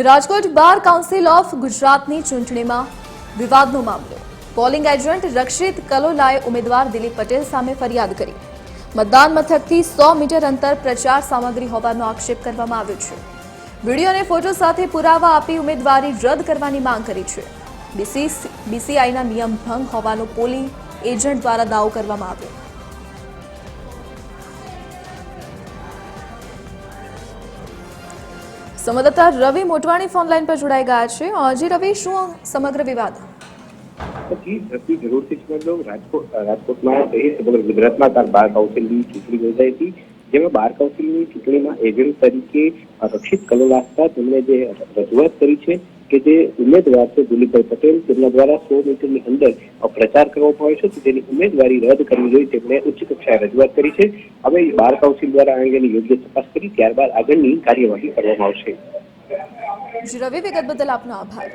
Rajkot bar council of ગુજરાતની ચૂંટણીમાં વિવાદનો મામલો. પોલિંગ એજન્ટ રક્ષિત કલોલાએ ઉમેદવાર દિલીપ પટેલ સામે ફરિયાદ કરી. મતદાન મથકથી 100 મીટર અંતર પ્રચાર સામગ્રી હોવાનો આક્ષેપ કરવામાં આવ્યો છે. વિડીયો અને ફોટો સાથે પુરાવા આપી ઉમેદવારી રદ કરવાની માંગ કરી છે. બીસીઆઈના નિયમ ભંગ હોવાનો પોલિંગ એજન્ટ દ્વારા દાવો કરવામાં આવ્યો. સંવાદદાતા રવિ મોટવાણી ફોનલાઈન પર જોડાઈ ગયા છે. જી રવિ, શું સમગ્ર વિવાદ? જરૂરથી સમજો. રાજકોટમાં સમગ્ર ગુજરાતમાં બાર કાઉન્સિલની ચૂંટણી યોજાઈ હતી, જેમાં બાર કાઉન્સિલની ચૂંટણીમાં એજન્ટ તરીકે રક્ષિત કલોલા હતા. તેમણે જે રજૂઆત કરી છે કે જે ઉમેદવાર છે દિલીપભાઈ પટેલ, તેમના દ્વારા 100 મીટરની અંદર પ્રચાર કરવામાં આવ્યો છે, તો તેની ઉમેદવારી રદ કરવી જોઈએ તેમણે ઉચ્ચ કક્ષાએ રજૂઆત કરી છે. હવે બાર કાઉન્સિલ દ્વારા આ અંગેની યોગ્ય તપાસ કરી ત્યારબાદ આગળની કાર્યવાહી કરવામાં આવશે. રવિ, વિગત બદલ આપનો આભાર.